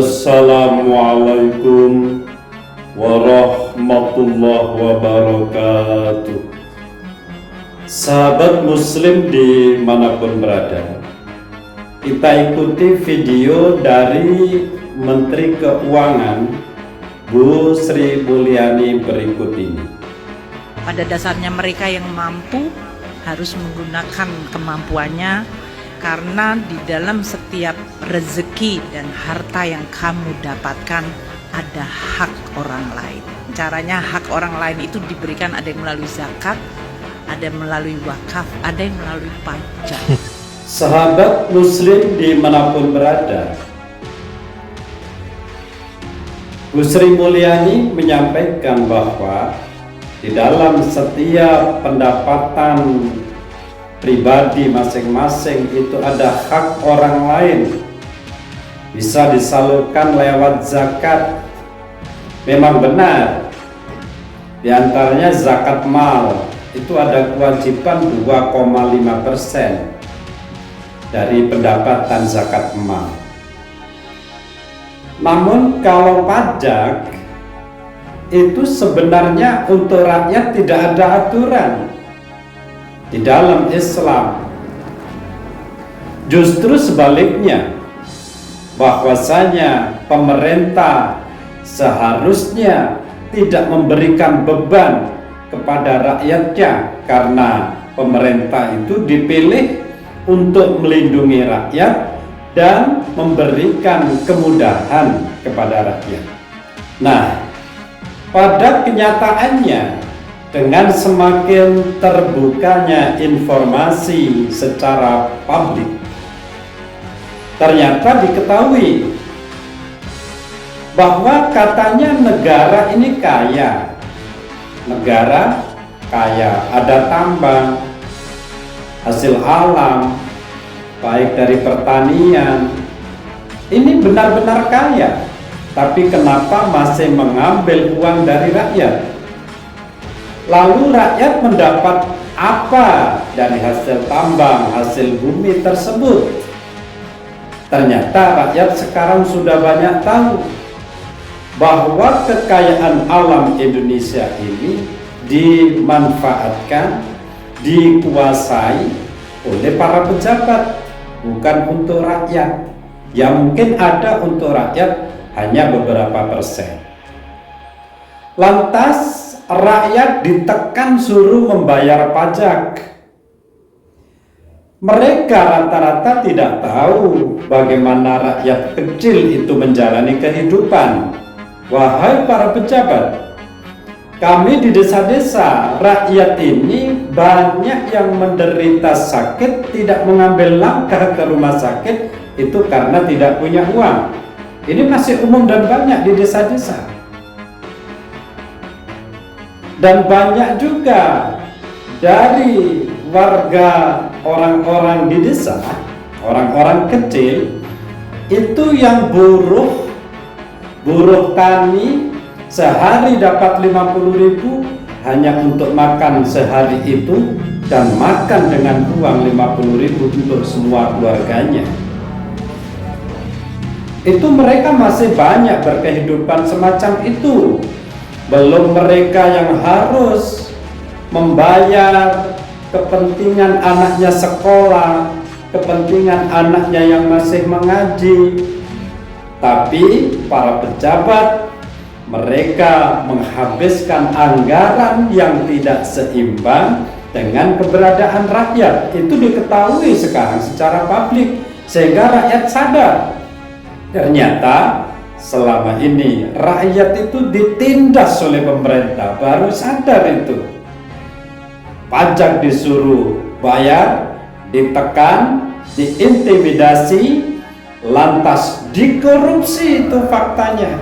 Assalamualaikum warahmatullahi wabarakatuh. Sahabat muslim dimanapun berada, kita ikuti video dari Menteri Keuangan Bu Sri Mulyani berikut ini. Pada dasarnya mereka yang mampu harus menggunakan kemampuannya, karena di dalam setiap rezeki dan harta yang kamu dapatkan ada hak orang lain. Caranya hak orang lain itu diberikan, ada yang melalui zakat, ada yang melalui wakaf, ada yang melalui pajak. Sahabat muslim dimanapun berada, Bu Sri Mulyani menyampaikan bahwa di dalam setiap pendapatan pribadi masing-masing itu ada hak orang lain, bisa disalurkan lewat zakat. Memang benar, diantaranya zakat mal itu ada kewajiban 2,5% dari pendapatan zakat mal. Namun kalau pajak itu sebenarnya untuk rakyat tidak ada aturan di dalam Islam. Justru sebaliknya, bahwasanya pemerintah seharusnya tidak memberikan beban kepada rakyatnya, karena pemerintah itu dipilih untuk melindungi rakyat dan memberikan kemudahan kepada rakyat. Nah, pada kenyataannya, dengan semakin terbukanya informasi secara publik, ternyata diketahui bahwa katanya negara ini kaya. Negara kaya, ada tambang, hasil alam, baik dari pertanian. Ini benar-benar kaya, tapi kenapa masih mengambil uang dari rakyat? Lalu rakyat mendapat apa dari hasil tambang, hasil bumi tersebut? Ternyata rakyat sekarang sudah banyak tahu bahwa kekayaan alam Indonesia ini dimanfaatkan, dikuasai oleh para pejabat, bukan untuk rakyat. Ya mungkin ada untuk rakyat hanya beberapa persen. Lantas rakyat ditekan suruh membayar pajak. Mereka rata-rata tidak tahu bagaimana rakyat kecil itu menjalani kehidupan. Wahai para pejabat, kami di desa-desa, rakyat ini banyak yang menderita sakit, tidak mengambil langkah ke rumah sakit, itu karena tidak punya uang. Ini masih umum dan banyak di desa-desa. Dan banyak juga dari warga orang-orang di desa, orang-orang kecil, itu yang buruh tani, sehari dapat 50.000 hanya untuk makan sehari itu, dan makan dengan uang 50.000 untuk semua keluarganya. Itu mereka masih banyak berkehidupan semacam itu. Belum mereka yang harus membayar kepentingan anaknya sekolah, kepentingan anaknya yang masih mengaji. Tapi para pejabat, mereka menghabiskan anggaran yang tidak seimbang dengan keberadaan rakyat. Itu diketahui sekarang secara publik, sehingga rakyat sadar. Ternyata selama ini rakyat itu ditindas oleh pemerintah, baru sadar itu. Pajak disuruh bayar, ditekan, diintimidasi, lantas dikorupsi. Itu faktanya.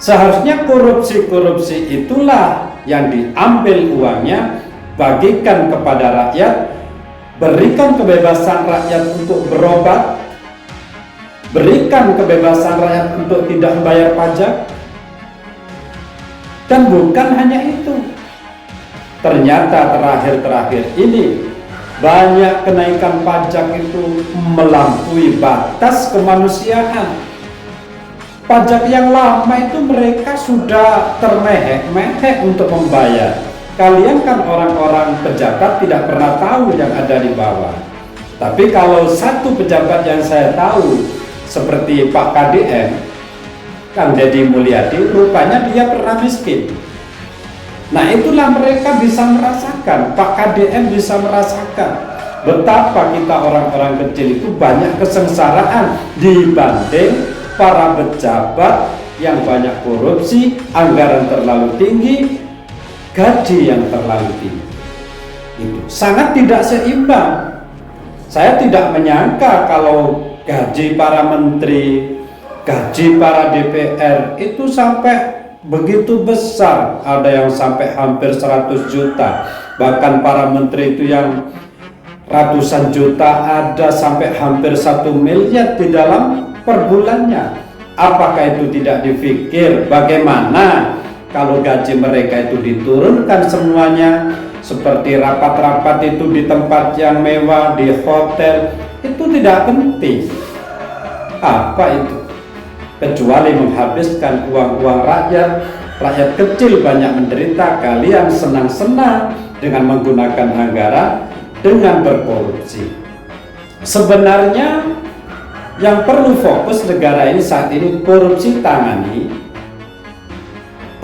Seharusnya korupsi itulah yang diambil uangnya, bagikan kepada rakyat, berikan kebebasan rakyat untuk berobat, berikan kebebasan rakyat untuk tidak membayar pajak. Dan bukan hanya itu, ternyata terakhir ini Banyak kenaikan pajak itu melampaui batas kemanusiaan. Pajak yang lama itu mereka sudah termehek-mehek untuk membayar. Kalian kan orang-orang pejabat tidak pernah tahu yang ada di bawah. Tapi kalau satu pejabat yang saya tahu seperti Pak KDM, Kang Deddy Mulyadi, rupanya dia pernah miskin. Nah itulah mereka bisa merasakan, Pak KDM bisa merasakan betapa kita orang-orang kecil itu banyak kesengsaraan dibanding para pejabat yang banyak korupsi, anggaran terlalu tinggi, gaji yang terlalu tinggi. Itu sangat tidak seimbang. Saya tidak menyangka kalau gaji para menteri, gaji para DPR itu sampai begitu besar. Ada yang sampai hampir 100 juta. Bahkan para menteri itu yang ratusan juta, ada sampai hampir 1 miliar di dalam per bulannya. Apakah itu tidak dipikir bagaimana kalau gaji mereka itu diturunkan semuanya, seperti rapat-rapat itu di tempat yang mewah, di hotel, itu tidak penting. Apa itu? Kecuali menghabiskan uang-uang rakyat. Rakyat kecil banyak menderita, kalian senang-senang dengan menggunakan anggaran dengan berkorupsi. Sebenarnya yang perlu fokus negara ini saat ini korupsi tangani,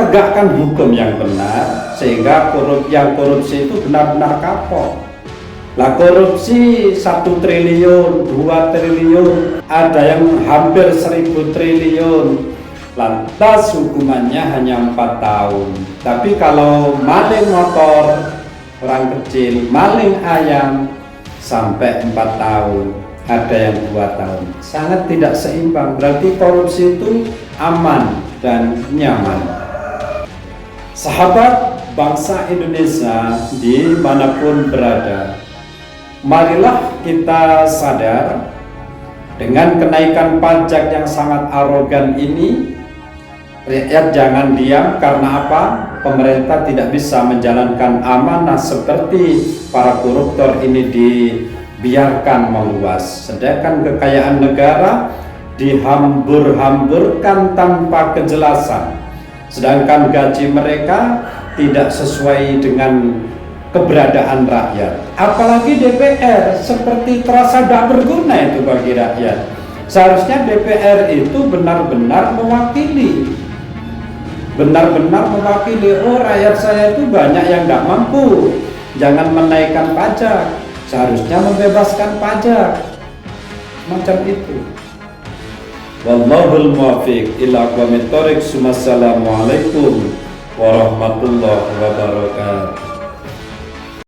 tegakkan hukum yang benar sehingga yang korupsi itu benar-benar kapok. Lah korupsi 1 triliun, 2 triliun, ada yang hampir 1000 triliun. Lantas hukumannya hanya 4 tahun. Tapi kalau maling motor orang kecil, maling ayam sampai 4 tahun. Ada yang 2 tahun. Sangat tidak seimbang. Berarti korupsi itu aman dan nyaman. Sahabat bangsa Indonesia dimanapun berada, marilah kita sadar dengan kenaikan pajak yang sangat arogan ini. Rakyat jangan diam. Karena apa? Pemerintah tidak bisa menjalankan amanah seperti para koruptor ini dibiarkan meluas, sedangkan kekayaan negara dihambur-hamburkan tanpa kejelasan, sedangkan gaji mereka tidak sesuai dengan keberadaan rakyat. Apalagi DPR seperti terasa tidak berguna itu bagi rakyat. Seharusnya DPR itu benar-benar mewakili, oh rakyat saya itu banyak yang tidak mampu, jangan menaikkan pajak, seharusnya membebaskan pajak, macam itu. Wallahul muwaffiq ila aqwamit thoriq. Wassalamualaikum warahmatullahi wabarakatuh.